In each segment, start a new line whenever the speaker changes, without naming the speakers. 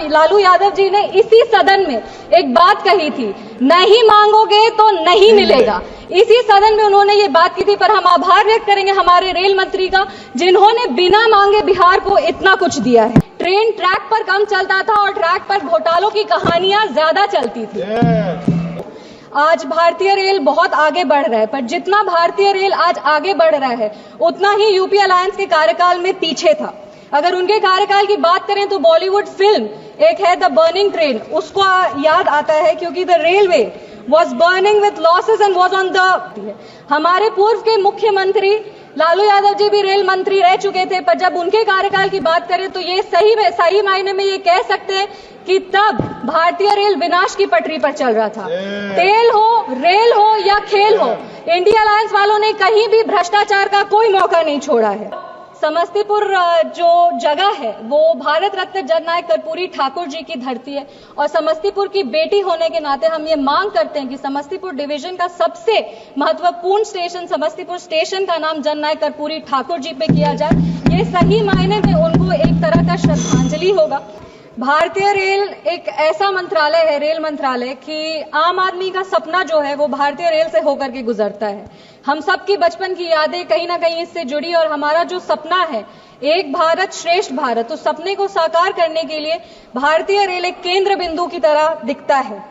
लालू यादव जी ने इसी सदन में एक बात कही थी, नहीं मांगोगे तो नहीं मिलेगा। इसी सदन में उन्होंने ये बात की थी, पर हम आभार व्यक्त करेंगे हमारे रेल मंत्री का, जिन्होंने बिना मांगे बिहार को इतना कुछ दिया है। ट्रेन ट्रैक पर कम चलता था और ट्रैक पर घोटालों की कहानियां ज्यादा चलती थी। आज भारतीय रेल बहुत आगे बढ़ रहा है, पर जितना भारतीय रेल आज आगे बढ़ रहा है उतना ही यूपी अलायंस के कार्यकाल में पीछे था। अगर उनके कार्यकाल की बात करें तो बॉलीवुड फिल्म एक है द बर्निंग ट्रेन, उसको याद आता है क्योंकि the railway was burning with losses and was on the. हमारे पूर्व के मुख्यमंत्री लालू यादव जी भी रेल मंत्री रह चुके थे, पर जब उनके कार्यकाल की बात करें तो ये सही मायने में ये कह सकते हैं कि तब भारतीय रेल विनाश की पटरी पर चल रहा था। तेल हो, रेल हो या खेल हो, इंडिया अलायंस वालों ने कहीं भी भ्रष्टाचार का कोई मौका नहीं छोड़ा है। समस्तीपुर जो जगह है वो भारत रत्न जननायक कर्पूरी ठाकुर जी की धरती है, और समस्तीपुर की बेटी होने के नाते हम ये मांग करते हैं कि समस्तीपुर डिवीजन का सबसे महत्वपूर्ण स्टेशन समस्तीपुर स्टेशन का नाम जननायक कर्पूरी ठाकुर जी पे किया जाए। ये सही मायने में उनको एक तरह का श्रद्धांजलि होगा। भारतीय रेल एक ऐसा मंत्रालय है, रेल मंत्रालय, कि आम आदमी का सपना जो है वो भारतीय रेल से होकर के गुजरता है। हम सबकी बचपन की यादें कहीं ना कहीं इससे जुड़ी, और हमारा जो सपना है एक भारत श्रेष्ठ भारत, उस सपने को साकार करने के लिए भारतीय रेल एक केंद्र बिंदु की तरह दिखता है।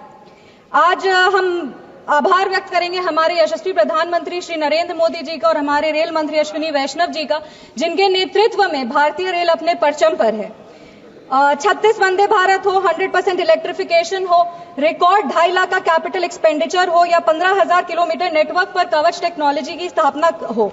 आज हम आभार व्यक्त करेंगे हमारे यशस्वी प्रधानमंत्री श्री नरेंद्र मोदी जी का और हमारे रेल मंत्री अश्विनी वैष्णव जी का, जिनके नेतृत्व में भारतीय रेल अपने परचम पर है। 36 वंदे भारत हो, 100% इलेक्ट्रिफिकेशन हो, रिकॉर्ड 2.5 लाख का कैपिटल एक्सपेंडिचर हो, या 15,000 किलोमीटर नेटवर्क पर कवच टेक्नोलॉजी की स्थापना हो,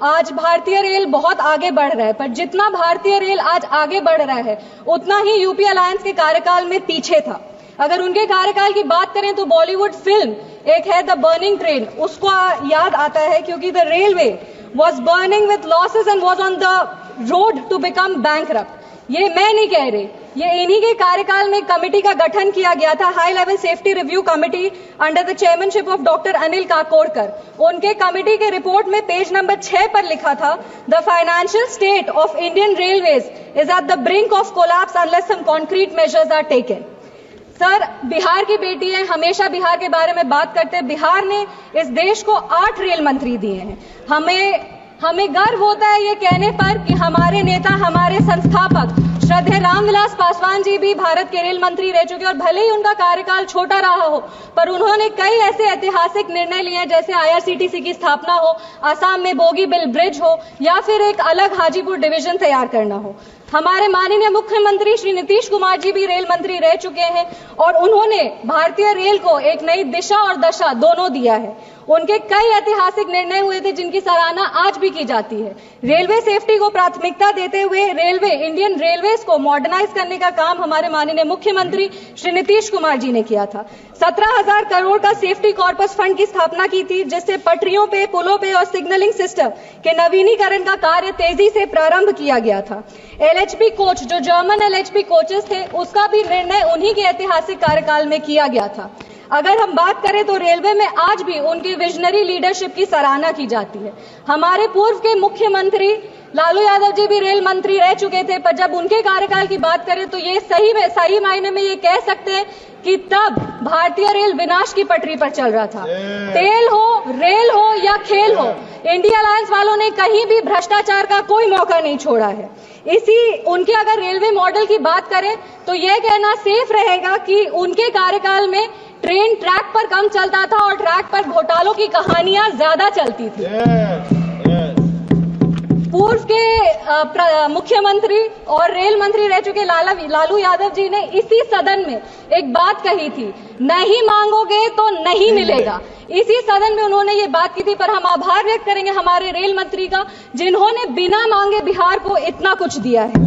आज भारतीय रेल बहुत आगे बढ़ रहा है। पर जितना भारतीय रेल आज आगे बढ़ रहा है उतना ही यूपी अलायंस के कार्यकाल में पीछे था। अगर उनके कार्यकाल की बात करें तो बॉलीवुड फिल्म एक है द बर्निंग ट्रेन, उसको याद आता है क्योंकि the railway was burning with losses and was on the road to become bankrupt. ये मैं नहीं कह रही, ये इन्हीं के कार्यकाल में कमेटी का गठन किया गया था, high level safety review committee under the chairmanship of doctor Anil Kakodkar. उनके कमेटी के रिपोर्ट में पेज नंबर 6 पर लिखा था, the financial state of Indian railways is at the brink of collapse unless some concrete measures are taken. Sir, Bihar की बेटी है, हमेशा बिहार के बारे में बात करते हैं। बिहार ने इस देश को 8 रेल मंत्री दिए हैं। हमें गर्व होता है ये कहने पर कि हमारे नेता, हमारे संस्थापक श्रद्धेय रामविलास पासवान जी भी भारत के रेल मंत्री रह चुके, और भले ही उनका कार्यकाल छोटा रहा हो, पर उन्होंने कई ऐसे ऐतिहासिक निर्णय लिए जैसे आईआरसीटीसी की स्थापना हो, असम में बोगीबिल ब्रिज हो, या फिर एक अलग हाजीपुर डिवीजन तैयार करना हो। हमारे माननीय मुख्यमंत्री श्री नीतीश कुमार जी भी रेल मंत्री रह चुके हैं, और उन्होंने भारतीय रेल को एक नई दिशा और दशा दोनों दिया है। उनके कई ऐतिहासिक निर्णय हुए थे जिनकी सराहना आज भी की जाती है। रेलवे सेफ्टी को प्राथमिकता देते हुए इंडियन रेलवेज को मॉडर्नाइज करने का काम हमारे माननीय मुख्यमंत्री श्री नीतीश कुमार जी ने किया था। 17,000 करोड़ का सेफ्टी कॉर्पस फंड की स्थापना की थी, जिससे पटरियों पे, पुलों पे और सिग्नलिंग सिस्टम के नवीनीकरण का कार्य तेजी से प्रारंभ किया गया था। एलएचबी कोच, जो जर्मन एलएचबी कोचेस थे, उसका भी निर्णय उन्हीं के ऐतिहासिक कार्यकाल में किया गया था। अगर हम बात करें तो रेलवे में आज भी उनकी विजनरी लीडरशिप की सराहना की जाती है। हमारे पूर्व के मुख्यमंत्री लालू यादव जी भी रेल मंत्री रह चुके थे, पर जब उनके कार्यकाल की बात करें तो ये सही मायने में ये कह सकते हैं कि तब भारतीय रेल विनाश की पटरी पर चल रहा था। तेल हो, रेल हो या खेल हो, इंडिया अलायंस वालों ने कहीं भी भ्रष्टाचार का कोई मौका नहीं छोड़ा है। उनके अगर रेलवे मॉडल की बात करें तो यह कहना सेफ रहेगा कि उनके कार्यकाल में ट्रेन ट्रैक पर कम चलता था और ट्रैक पर घोटालों की कहानियां ज्यादा चलती थी। पूर्व के मुख्यमंत्री और रेल मंत्री रह चुके लालू यादव जी ने इसी सदन में एक बात कही थी, नहीं मांगोगे तो नहीं मिलेगा। इसी सदन में उन्होंने ये बात की थी, पर हम आभार व्यक्त करेंगे हमारे रेल मंत्री का, जिन्होंने बिना मांगे बिहार को इतना कुछ दिया है।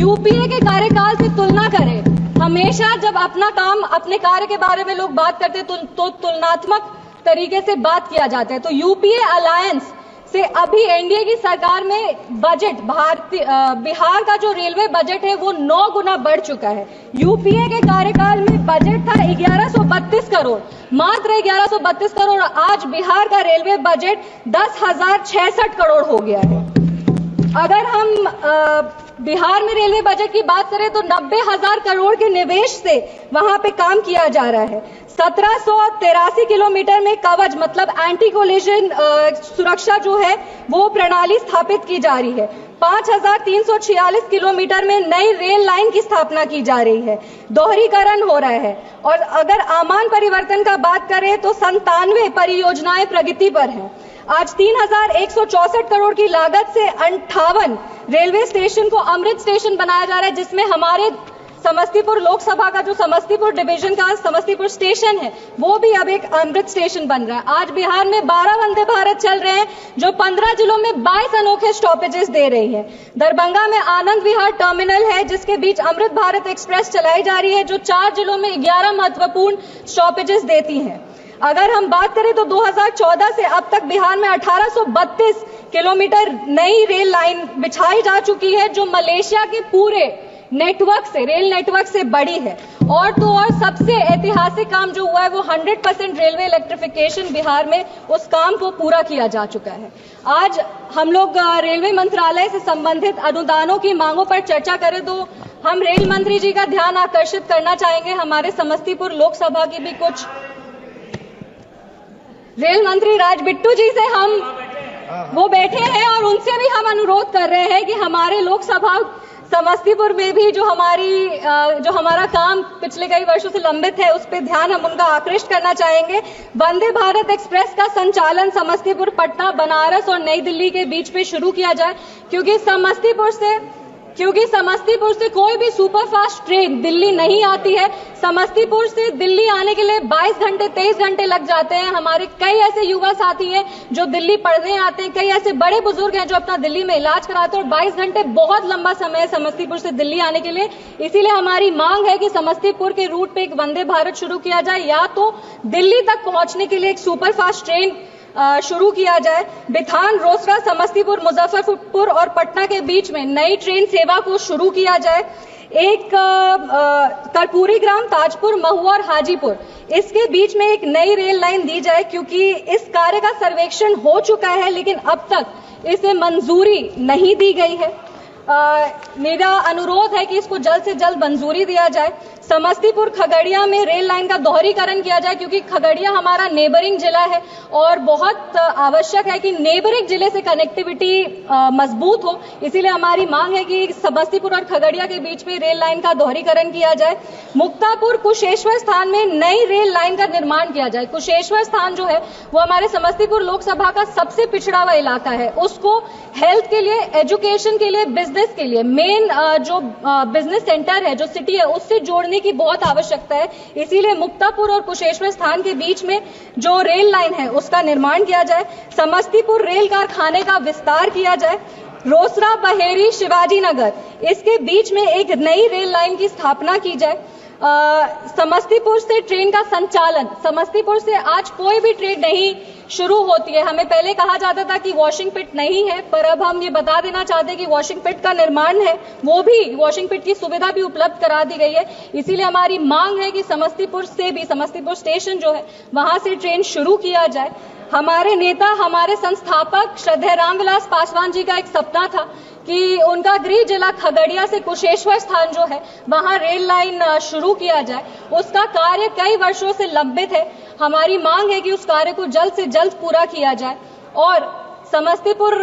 यूपीए के कार्यकाल से तुलना करें, हमेशा जब अपना काम, अपने कार्य के बारे में लोग बात करते तो तुलनात्मक तरीके से बात किया जाता है। तो यूपीए अलायंस से अभी एनडीए की सरकार में बजट, बिहार का जो रेलवे बजट है वो 9 गुना बढ़ चुका है। यूपीए के कार्यकाल में बजट था 1132 करोड़, मात्र 1132 करोड़। आज बिहार का रेलवे बजट 10,066 करोड़ हो गया है। अगर हम बिहार में रेलवे बजट की बात करें तो 90,000 करोड़ के निवेश से वहां पे काम किया जा रहा है। 1783 किलोमीटर में कवच मतलब एंटी कोलिजन सुरक्षा जो है वो प्रणाली स्थापित की जा रही है। 5,346 किलोमीटर में नई रेल लाइन की स्थापना की जा रही है। दोहरीकरण हो रहा है। और अगर आमान परिवर्तन का बात करें तो 97 परियोजनाएं प्रगति पर हैं। आज 3,164 करोड़ की लागत से 58 रेलवे स्टेशन को अमृत स्टेशन बनाया जा रहा है, जिसमें हमारे समस्तीपुर लोकसभा का जो समस्तीपुर डिवीजन का समस्तीपुर स्टेशन है वो भी अब एक अमृत स्टेशन बन रहा है। आज बिहार में 12 वंदे भारत चल रहे हैं जो 15 जिलों में 22 अनोखे स्टॉपेजेस दे रही है। दरभंगा में आनंद विहार टर्मिनल है जिसके बीच अमृत भारत एक्सप्रेस चलाई जा रही है जो 4 जिलों में 11 महत्वपूर्ण स्टॉपेजेस देती है। अगर हम बात करें तो 2014 से अब तक बिहार में 1832 किलोमीटर नई रेल लाइन बिछाई जा चुकी है जो मलेशिया के पूरे नेटवर्क से रेल नेटवर्क से बड़ी है। और तो और सबसे ऐतिहासिक काम जो हुआ है वो 100% रेलवे इलेक्ट्रिफिकेशन बिहार में उस काम को पूरा किया जा चुका है। आज हम लोग रेलवे मंत्रालय से संबंधित अनुदानों की मांगों पर चर्चा करें तो हम रेल मंत्री जी का ध्यान आकर्षित करना चाहेंगे। हमारे समस्तीपुर लोकसभा की भी कुछ रेल मंत्री राज बिट्टू जी से हम वो बैठे हैं और उनसे भी हम अनुरोध कर रहे हैं कि हमारे लोकसभा समस्तीपुर में भी जो हमारा काम पिछले कई वर्षों से लंबित है उस पर ध्यान हम उनका आकृष्ट करना चाहेंगे। वंदे भारत एक्सप्रेस का संचालन समस्तीपुर, पटना, बनारस और नई दिल्ली के बीच में शुरू किया जाए क्योंकि समस्तीपुर से कोई भी सुपरफास्ट ट्रेन दिल्ली नहीं आती है। समस्तीपुर से दिल्ली आने के लिए 22 घंटे 23 घंटे लग जाते हैं। हमारे कई ऐसे युवा साथी हैं जो दिल्ली पढ़ने आते हैं, कई ऐसे बड़े बुजुर्ग हैं जो अपना दिल्ली में इलाज कराते हैं और 22 घंटे बहुत लंबा समय है समस्तीपुर से दिल्ली आने के लिए। इसीलिए हमारी मांग है कि समस्तीपुर के रूट पे एक वंदे भारत शुरू किया जाए या तो दिल्ली तक पहुंचने के लिए एक सुपरफास्ट ट्रेन शुरू किया जाए। बिथान, रोसड़ा, समस्तीपुर, मुजफ्फरपुर और पटना के बीच में नई ट्रेन सेवा को शुरू किया जाए। एक कर्पूरी ग्राम, ताजपुर, महुआ और हाजीपुर इसके बीच में एक नई रेल लाइन दी जाए क्योंकि इस कार्य का सर्वेक्षण हो चुका है लेकिन अब तक इसे मंजूरी नहीं दी गई है। मेरा अनुरोध है कि इसको जल्द से जल्द मंजूरी दिया जाए। समस्तीपुर खगड़िया में रेल लाइन का दोहरीकरण किया जाए क्योंकि खगड़िया हमारा नेबरिंग जिला है और बहुत आवश्यक है कि नेबरिंग जिले से कनेक्टिविटी मजबूत हो। इसीलिए हमारी मांग है कि समस्तीपुर और खगड़िया के बीच में रेल लाइन का दोहरीकरण किया जाए। मुक्तापुर कुशेश्वर स्थान में नई रेल लाइन का निर्माण किया जाए। कुशेश्वर स्थान जो है वो हमारे समस्तीपुर लोकसभा का सबसे पिछड़ा हुआ इलाका है। उसको हेल्थ के लिए, एजुकेशन के लिए, बिजनेस के लिए मेन जो बिजनेस सेंटर है, जो सिटी है, उससे जोड़ने की बहुत आवश्यकता है। इसीलिए मुक्तापुर और कुशेश्वर स्थान के बीच में जो रेल लाइन है उसका निर्माण किया जाए। समस्तीपुर रेल कारखाने का विस्तार किया जाए। रोसड़ा, बहेरी, शिवाजी नगर इसके बीच में एक नई रेल लाइन की स्थापना की जाए। समस्तीपुर से ट्रेन का संचालन, समस्तीपुर से आज कोई भी ट्रेन नहीं शुरू होती है। हमें पहले कहा जाता था कि वॉशिंग पिट नहीं है, पर अब हम ये बता देना चाहते हैं कि वॉशिंग पिट का निर्माण है, वो भी वॉशिंग पिट की सुविधा भी उपलब्ध करा दी गई है। इसीलिए हमारी मांग है कि समस्तीपुर से भी, समस्तीपुर स्टेशन जो है वहां से ट्रेन शुरू किया जाए। हमारे नेता, हमारे संस्थापक श्रद्धेय रामविलास पासवान जी का एक सपना था कि उनका गृह जिला खगड़िया से कुशेश्वर स्थान जो है वहां रेल लाइन शुरू किया जाए। उसका कार्य कई वर्षों से लंबित है। हमारी मांग है कि उस कार्य को जल्द से जल्द पूरा किया जाए। और समस्तीपुर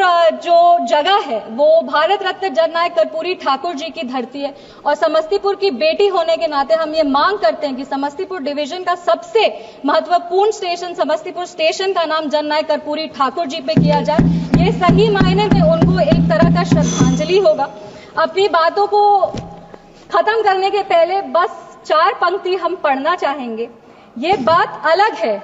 जो जगह है वो भारत रत्न जननायक कर्पूरी ठाकुर जी की धरती है और समस्तीपुर की बेटी होने के नाते हम ये मांग करते हैं कि समस्तीपुर डिवीजन का सबसे महत्वपूर्ण स्टेशन समस्तीपुर स्टेशन का नाम जननायक कर्पूरी ठाकुर जी पे किया जाए। ये सही मायने में उनको एक तरह का श्रद्धांजलि होगा। अपनी बातों को खत्म करने के पहले बस 4 पंक्ति हम पढ़ना चाहेंगे। ये बात अलग है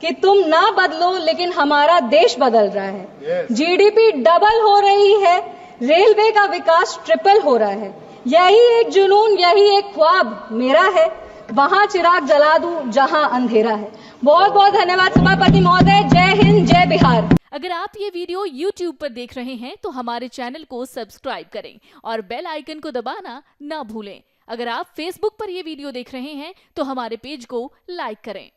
कि तुम ना बदलो लेकिन हमारा देश बदल रहा है। जीडीपी डबल हो रही है, रेलवे का विकास ट्रिपल हो रहा है। यही एक जुनून, यही एक ख्वाब मेरा है, वहां चिराग जला दूं जहां अंधेरा है। बहुत बहुत धन्यवाद सभापति महोदय। जय हिंद, जय बिहार।
अगर आप ये वीडियो YouTube पर देख रहे हैं तो हमारे चैनल को सब्सक्राइब करें और बेल आइकन को दबाना ना भूलें। अगर आप Facebook पर ये वीडियो देख रहे हैं तो हमारे पेज को लाइक करें।